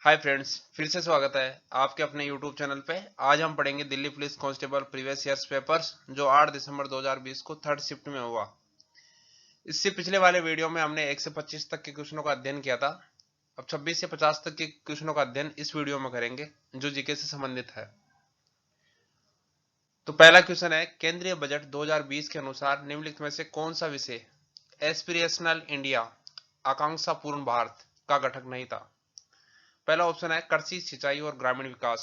Hi friends, फिर से स्वागत है आपके अपने यूट्यूब चैनल पे। आज हम पढ़ेंगे Delhi police constable previous years papers जो 8 दिसंबर 2020 को थर्ड शिफ्ट में हुआ। इससे पिछले वाले वीडियो में हमने 1 से 25 तक के क्वेश्चनों का अध्ययन किया था। अब 26 से 50 तक के क्वेश्चनों का अध्ययन इस वीडियो में करेंगे जो जीके से संबंधित है। तो पहला क्वेश्चन है, केंद्रीय बजट 2020 के अनुसार निम्नलिखित में से कौन सा विषय एस्पिरेशनल इंडिया आकांक्षा पूर्ण भारत का घटक नहीं था? पहला ऑप्शन है कृषि, सिंचाई और ग्रामीण विकास।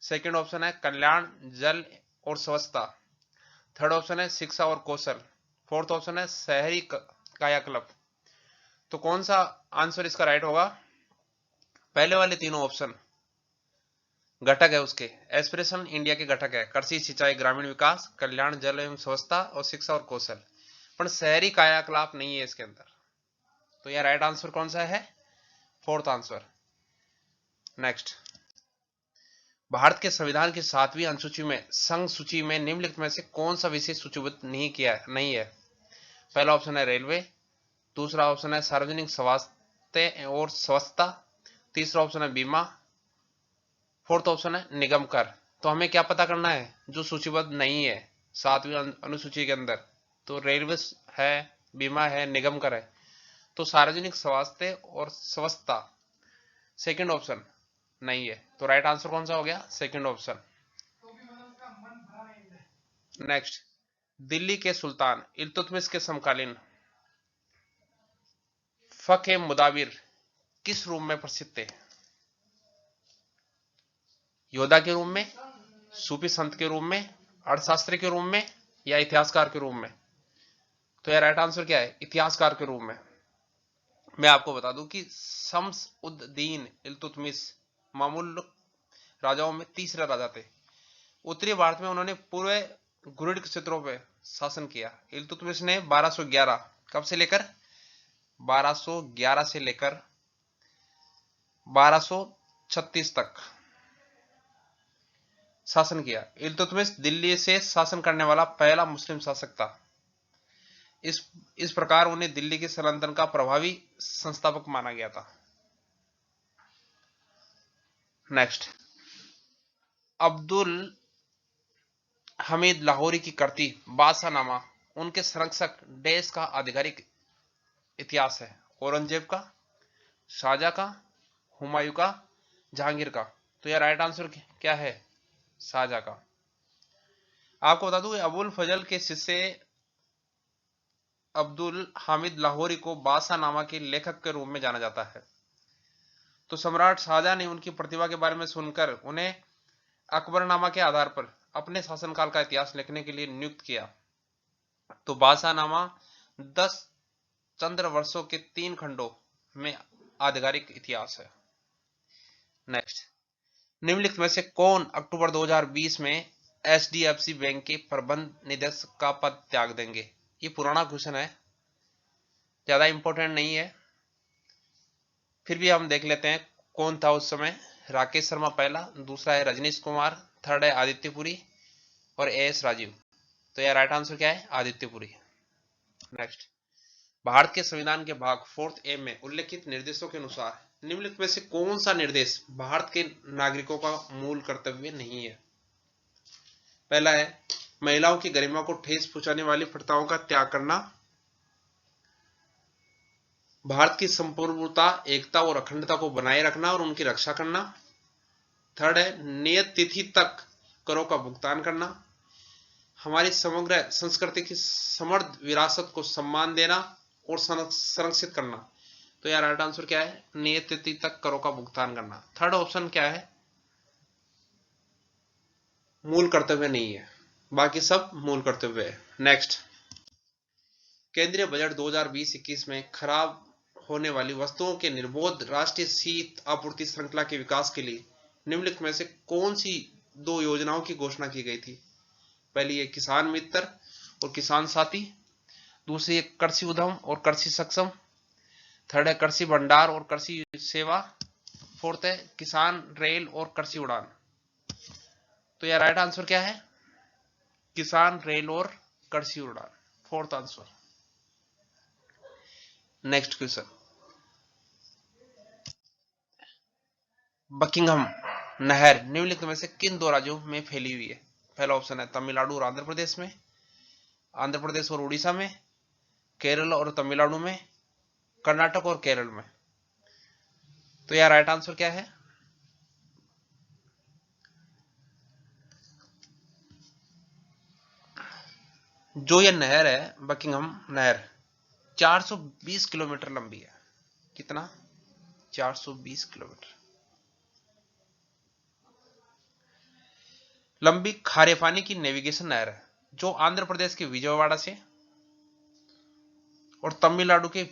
सेकंड ऑप्शन है कल्याण, जल और स्वच्छता। थर्ड ऑप्शन है शिक्षा और कौशल। फोर्थ ऑप्शन है शहरी कायाकल्प। तो कौन सा आंसर इसका राइट होगा? पहले वाले तीनों ऑप्शन घटक है उसके, एस्पिरेशन इंडिया के घटक है कृषि, सिंचाई, ग्रामीण विकास, कल्याण, जल एवं स्वच्छता और शिक्षा और कौशल, पर शहरी कायाकल्प नहीं है इसके अंदर। तो यह राइट आंसर कौन सा है? Fourth answer. नेक्स्ट, भारत के संविधान की 7वीं अनुसूची में संघ सूची में निम्नलिखित में से कौन सा विषय सूचीबद्ध नहीं है? पहला ऑप्शन है रेलवे, दूसरा ऑप्शन है सार्वजनिक स्वास्थ्य और स्वच्छता, तीसरा ऑप्शन है बीमा, फोर्थ ऑप्शन है निगम कर। तो हमें क्या पता करना है जो सूचीबद्ध नहीं है 7वीं अनुसूची के अंदर? तो रेलवे है, बीमा है, निगम कर है। तो सार्वजनिक स्वास्थ्य और स्वच्छता सेकंड ऑप्शन नहीं है। तो राइट आंसर कौन सा हो गया? Second option. नेक्स्ट, दिल्ली के सुल्तान इल्तुतमिश के समकालीन फक़ मुदाबिर किस रूप में प्रसिद्ध थे? योद्धा के रूप में, सूफी संत के रूप में, अर्थशास्त्री के रूप में, या इतिहासकार के रूप में? तो यह राइट आंसर क्या है? इतिहासकार के रूप में। मैं आपको बता दूं कि शम्स उद दीन इल्तुतमिश मामूल राजाओं में तीसरे राजा थे। उत्तरी भारत में उन्होंने पूरे घुरिड क्षेत्रों पर शासन किया। इल्तुतमिश ने 1211 कब से लेकर 1211 से लेकर 1236 तक शासन किया। इल्तुतमिश दिल्ली से शासन करने वाला पहला मुस्लिम शासक था। इस प्रकार उन्हें दिल्ली के सल्तनत का प्रभावी संस्थापक माना गया था। नेक्स्ट, अब्दुल हमीद लाहौरी की कृति बादशाहनामा उनके संरक्षक देश का आधिकारिक इतिहास है? औरंगजेब का, शाहजहां का, हुमायूं का, जहांगीर का? तो यह राइट आंसर क्या है? शाहजहां का। आपको बता दूं अबुल फजल के शिष्य अब्दुल हामिद लाहौरी को बादशाहनामा के लेखक के रूप में जाना जाता है। तो सम्राट शाहजहां ने उनकी प्रतिभा के बारे में सुनकर उन्हें अकबरनामा के आधार पर अपने शासनकाल का इतिहास लिखने के लिए नियुक्त किया। तो बादशाहनामा 10 चंद्र वर्षों के 3 खंडों में आधिकारिक इतिहास है। नेक्स्ट, निम्नलिखित में से कौन अक्टूबर 2020 में एचडीएफसी बैंक के प्रबंध निदेशक का पद त्याग देंगे? ये पुराना क्वेश्चन है, ज्यादा इंपॉर्टेंट नहीं है, फिर भी हम देख लेते हैं कौन था उस समय। राकेश शर्मा पहला, दूसरा है रजनीश कुमार, थर्ड है आदित्य पुरी और एएस राजीव। तो यह राइट आंसर क्या है? आदित्य पुरी। नेक्स्ट, भारत के संविधान के भाग 4 ए में उल्लेखित निर्देशों के अनुसार निम्नलिखित में से कौन सा निर्देश भारत के नागरिकों का मूल कर्तव्य नहीं है? पहला है महिलाओं की गरिमा को ठेस पहुंचाने वाली प्रथाओं का त्याग करना, भारत की संप्रभुता, एकता और अखंडता को बनाए रखना और उनकी रक्षा करना। थर्ड है नियत तिथि तक करों का भुगतान करना, हमारी समग्र संस्कृति की समृद्ध विरासत को सम्मान देना और संरक्षित करना। तो यार राइट आंसर क्या है? नियत तिथि तक करों का भुगतान करना। थर्ड ऑप्शन क्या है? मूल कर्तव्य नहीं है, बाकी सब मूल कर्तव्य है। नेक्स्ट, केंद्रीय बजट 2020-21 में खराब होने वाली वस्तुओं के निर्बाध राष्ट्रीय शीत आपूर्ति श्रृंखला के विकास के लिए निम्नलिखित में से कौन सी 2 योजनाओं की घोषणा की गई थी? पहली है किसान मित्र और किसान साथी, दूसरी है कृषि उद्यम और कृषि सक्षम, थर्ड है कृषि भंडार और कृषि सेवा, फोर्थ है किसान रेल और कृषि उड़ान। तो यह राइट आंसर क्या है? किसान रेल और कृषि उड़ान, fourth answer. Next question, Buckingham नहर निम्नलिखित में से किन दो राज्यों में फैली हुई है? पहला ऑप्शन है तमिलनाडु और आंध्र प्रदेश में, आंध्र प्रदेश और उड़ीसा में, केरल और तमिलनाडु में, कर्नाटक और केरल में। तो यार राइट आंसर क्या है? जो ये नहर है बकिंघम नहर 420 किलोमीटर लंबी है। कितना? 420 किलोमीटर लंबी खारे पानी की नेविगेशन नहर है, जो आंध्र प्रदेश के विजयवाड़ा से और तमिलनाडु के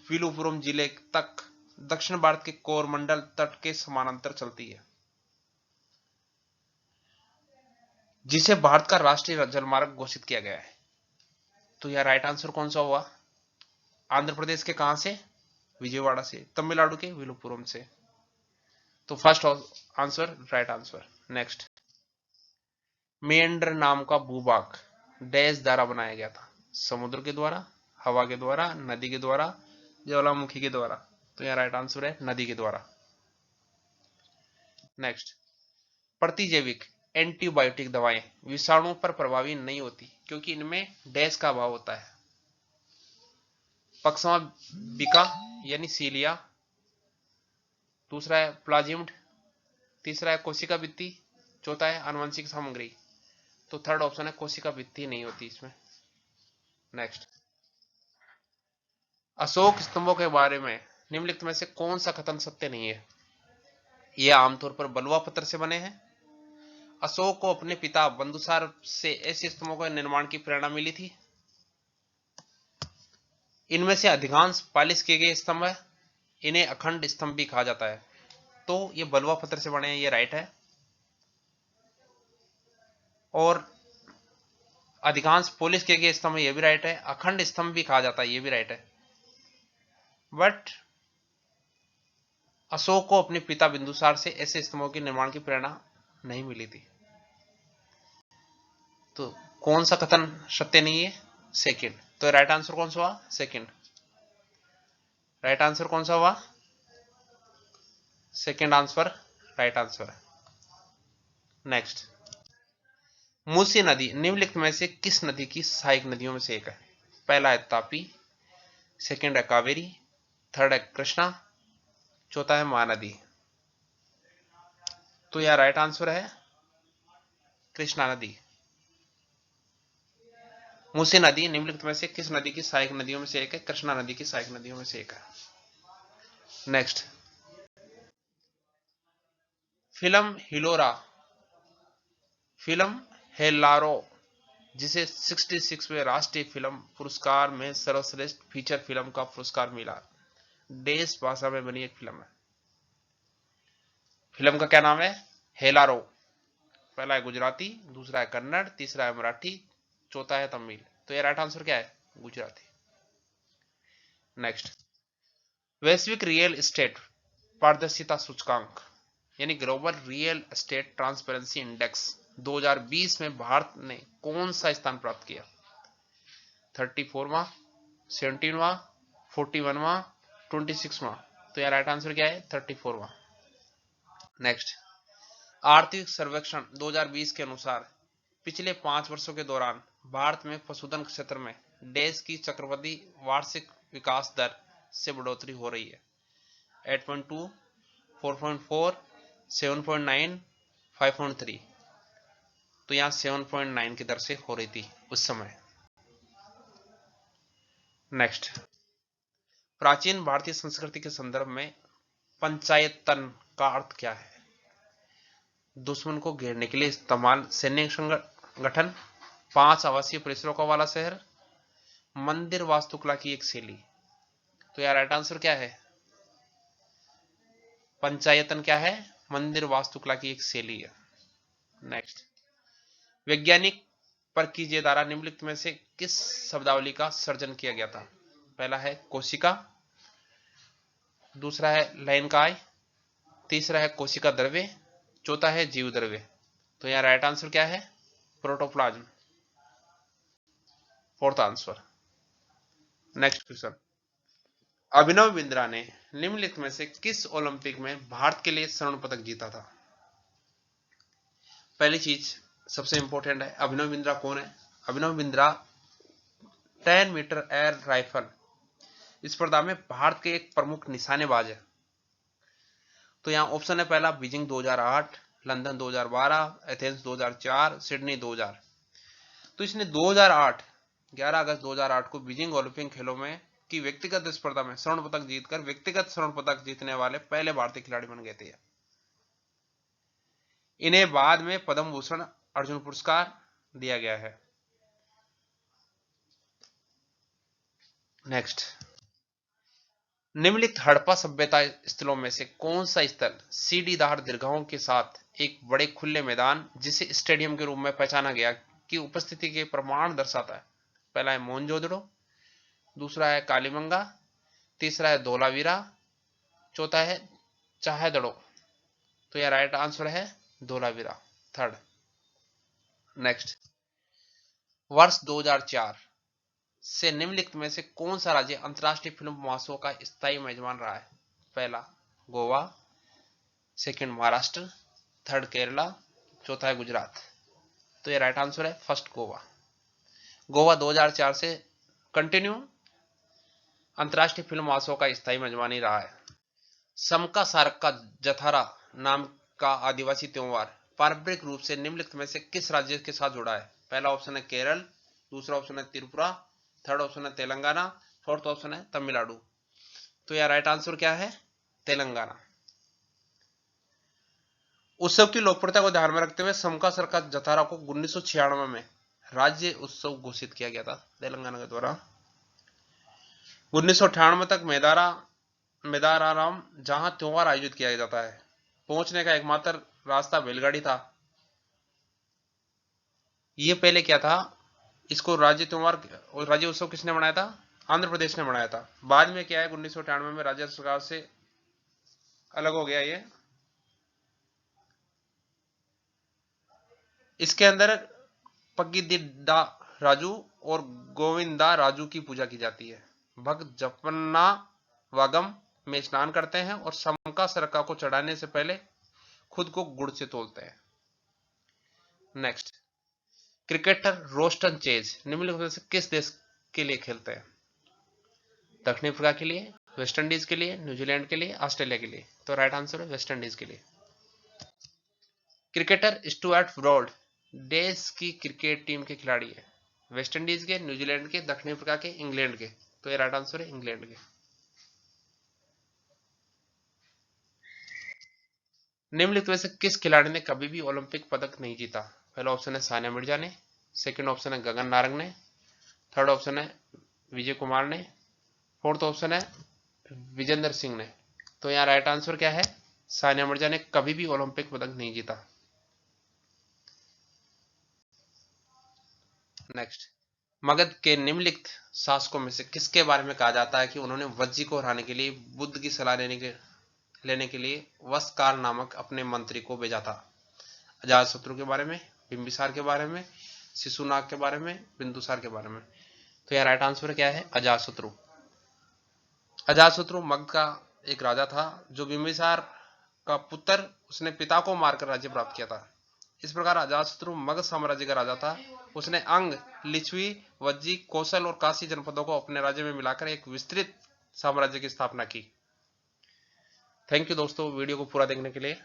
विलुपुरम जिले तक दक्षिण भारत के कोरमंडल तट के समानांतर चलती है, जिसे भारत का राष्ट्रीय जलमार्ग घोषित किया गया है। तो यह राइट आंसर कौन सा हुआ? आंध्र प्रदेश के कहां से? विजयवाड़ा से, तमिलनाडु के विलुपुरम से। तो first answer right answer. Next, Mendhar नाम का भूभाग डैश द्वारा बनाया गया था? समुद्र के द्वारा, हवा के द्वारा, नदी के द्वारा, ज्वालामुखी के द्वारा। तो यह राइट आंसर है नदी के द्वारा। नेक्स्ट, प्रतिजैविक एंटीबायोटिक दवाएं विषाणु पर प्रभावी नहीं होती क्योंकि इनमें डैश का अभाव होता है? पक्समा बिका यानी सीलिया, दूसरा है प्लाज्मिड, तीसरा है कोशिका भित्ति, चौथा है आनुवंशिक सामग्री। तो थर्ड ऑप्शन है कोशिका भित्ति नहीं होती इसमें। नेक्स्ट, अशोक स्तंभों के बारे में निम्नलिखित में से कौन सा कथन सत्य नहीं है? ये आमतौर पर बलुआ पत्थर से बने हैं। अशोक को अपने पिता बिंदुसार से ऐसे स्तंभों के निर्माण की प्रेरणा मिली थी। इनमें से अधिकांश पालिश किए गए स्तंभ है, इन्हें अखंड स्तंभ भी कहा जाता है। तो ये बलुआ पत्थर से बने हैं, ये राइट है। और अधिकांश पॉलिश किए गए स्तंभ, ये भी राइट है। अखंड स्तंभ भी कहा जाता है, ये भी राइट है। बट अशोक को अपने पिता बिंदुसार से ऐसे स्तंभों के निर्माण की प्रेरणा नहीं मिली थी। तो कौन सा कथन सत्य नहीं है? सेकंड। तो राइट आंसर कौन सा हुआ? सेकंड। राइट आंसर कौन सा हुआ? सेकंड आंसर राइट आंसर है। नेक्स्ट, मूसी नदी निम्नलिखित में से किस नदी की सहायक नदियों में से एक है? पहला है तापी, सेकंड है कावेरी, थर्ड है कृष्णा, चौथा है महानदी। तो यह राइट आंसर है कृष्णा नदी। मूसी नदी निम्नलिखित में से किस नदी की सहायक नदियों में से एक है? कृष्णा नदी की सहायक नदियों में से एक है। नेक्स्ट, फिल्म हिलोरा, फिल्म हेलारो, जिसे 66वें राष्ट्रीय फिल्म पुरस्कार में सर्वश्रेष्ठ फीचर फिल्म का पुरस्कार मिला, देश भाषा में बनी एक फिल्म है। फिल्म का क्या नाम है? हेलारो। पहला है गुजराती, दूसरा है कन्नड़, तीसरा है मराठी, चौथा है तमिल। तो ये राइट आंसर क्या है? गुजराती। नेक्स्ट, वैश्विक रियल एस्टेट पारदर्शिता सूचकांक यानी global real estate transparency index 2020 में भारत ने कौन सा स्थान प्राप्त किया? 34वां, 17वां, 41वां, 26वां। तो यार राइट आंसर क्या है? 34वां। नेक्स्ट, आर्थिक सर्वेक्षण 2020 के अनुसार पिछले 5 वर्षों के दौरान भारत में पशुधन क्षेत्र में देश की चक्रवृद्धि वार्षिक विकास दर से बढ़ोतरी हो रही है। 8.2, 4.4, 7.9, 5.3। तो यहां 7.9 की दर से हो रही थी उस समय। नेक्स्ट, प्राचीन भारतीय संस्कृति के संदर्भ में पंचायतन का अर्थ क्या है? दुश्मन को घेरने के लिए इस्तेमाल सैन्य संगठन, 5 आवासीय परिसरों वाला शहर, मंदिर वास्तुकला की एक शैली। तो यार राइट आंसर क्या है? पंचायतन क्या है? मंदिर वास्तुकला की एक शैली है। नेक्स्ट, वैज्ञानिक परकीजे द्वारा निम्नलिखित में से किस शब्दावली का सर्जन किया गया था? पहला है कोशिका, दूसरा है लयनकाय, तीसरा है कोशिका द्रव्य, चौथा है जीव द्रव्य। तो यहां राइट आंसर क्या है? Protoplasm. Fourth answer. Next question, Abhinav Bindra ने निम्नलिखित में से किस ओलंपिक में भारत के लिए स्वर्ण पदक जीता था? पहली चीज सबसे इंपॉर्टेंट है, अभिनव बिंद्रा कौन है? Abhinav Bindra 10 metre air rifle इस स्पर्धा में भारत के एक प्रमुख निशानेबाज है। तो यहां ऑप्शन है पहला बीजिंग 2008, लंदन 2012, एथेंस 2004, सिडनी 2000। तो इसने 2008 11 अगस्त 2008 को बीजिंग ओलंपिक खेलों में की व्यक्तिगत स्पर्धा में स्वर्ण पदक जीतकर व्यक्तिगत स्वर्ण पदक जीतने वाले पहले भारतीय खिलाड़ी बन गए थे। इन्हें बाद में पद्म भूषण, अर्जुन पुरस्कार दिया गया है। नेक्स्ट, निम्नलिखित हड़प्पा सभ्यता स्थलों में से कौन सा स्थल सीढ़ीदार दीर्घाओं के साथ एक बड़े खुले मैदान जिसे स्टेडियम के रूप में पहचाना गया की उपस्थिति के प्रमाण दर्शाता है? पहला है मोहनजोदड़ो, दूसरा है कालीबंगा, तीसरा है धोलावीरा, चौथा है चाहेदड़ो। तो यह राइट आंसर है धोलावीरा, थर्ड। नेक्स्ट, वर्ष 2004 से निम्नलिखित में से कौन सा राज्य अंतर्राष्ट्रीय फिल्म महोत्सव का स्थायी मेजबान रहा है? पहला गोवा, सेकंड महाराष्ट्र, थर्ड केरला, चौथा है गुजरात। तो ये राइट आंसर है फर्स्ट गोवा। गोवा 2004 से कंटिन्यू अंतर्राष्ट्रीय फिल्म महोत्सव का स्थायी मेजबानी रहा है। समका सारक का जथारा नाम का आदिवासी त्योहार पारंपरिक रूप से निम्नलिखित में से किस राज्य के साथ जुड़ा है? पहला ऑप्शन है केरल, दूसरा ऑप्शन है त्रिपुरा, थर्ड ऑप्शन है तेलंगाना, फोर्थ ऑप्शन है तमिलनाडु। तो यह राइट आंसर क्या है? तेलंगाना। उत्सव की लोकप्रियता को ध्यान में रखते हुए समका सारक का जथारा को 1996 में राज्य उत्सव घोषित किया गया था तेलंगाना के द्वारा। 1998 तक मेदाराराम जहां त्योहार आयोजित किया जाता है, पहुंचने का एकमात्र रास्ता बैलगाड़ी था। ये पहले क्या था, इसको राज्य उत्सव किसने बनाया था? आंध्र प्रदेश ने बनाया था। बाद में क्या है, 1998 में राज्य सरकार से अलग हो गया ये। इसके अंदर पगिदिड्डा राजू और गोविंदा राजू की पूजा की जाती है। भक्त जपन्ना वागम में स्नान करते हैं और समका सरका को चढ़ाने से पहले खुद को गुड़ से तोलते हैं। नेक्स्ट, क्रिकेटर रोस्टन चेज निम्नलिखित में से किस देश के लिए खेलते हैं? दक्षिण अफ्रीका के लिए, वेस्ट इंडीज के लिए, न्यूजीलैंड के लिए, ऑस्ट्रेलिया के लिए। तो राइट आंसर है वेस्ट इंडीज के लिए। क्रिकेटर स्टुअर्ट ब्रॉड देश की क्रिकेट टीम के खिलाड़ी है? वेस्ट इंडीज के, न्यूजीलैंड के, दक्षिण अफ्रीका के, इंग्लैंड के। तो ये राइट आंसर है इंग्लैंड के। निम्नलिखित में से किस खिलाड़ी ने कभी भी ओलंपिक पदक नहीं जीता? पहला ऑप्शन है सानिया मिर्जा ने, सेकंड ऑप्शन है गगन नारंग ने, थर्ड ऑप्शन है विजय कुमार ने, फोर्थ ऑप्शन है विजेंद्र सिंह ने। तो यहाँ राइट आंसर क्या है? सानिया मिर्जा ने कभी भी ओलंपिक पदक नहीं जीता। नेक्स्ट, मगध के निम्नलिखित शासकों में से किसके बारे में कहा जाता है कि उन्होंने वज्जी को हराने के लिए बुद्ध की सलाह लेने के लिए वस्कार नामक अपने मंत्री को भेजा था? अजातशत्रु के बारे में, बिंबिसार के बारे में, शिशुनाग के बारे में, बिंदुसार के बारे में। तो यह राइट आंसर क्या है? अजातशत्रु। अजातशत्रु मगध का एक राजा था जो बिंबिसार का पुत्र, उसने पिता को मारकर राज्य प्राप्त किया था। इस प्रकार अजातशत्रु मगध साम्राज्य का राजा था। उसने अंग, लिच्छवी, वज्जी, कौशल और काशी जनपदों को अपने राज्य में मिलाकर एक विस्तृत साम्राज्य की स्थापना की। थैंक यू दोस्तों वीडियो को पूरा देखने के लिए।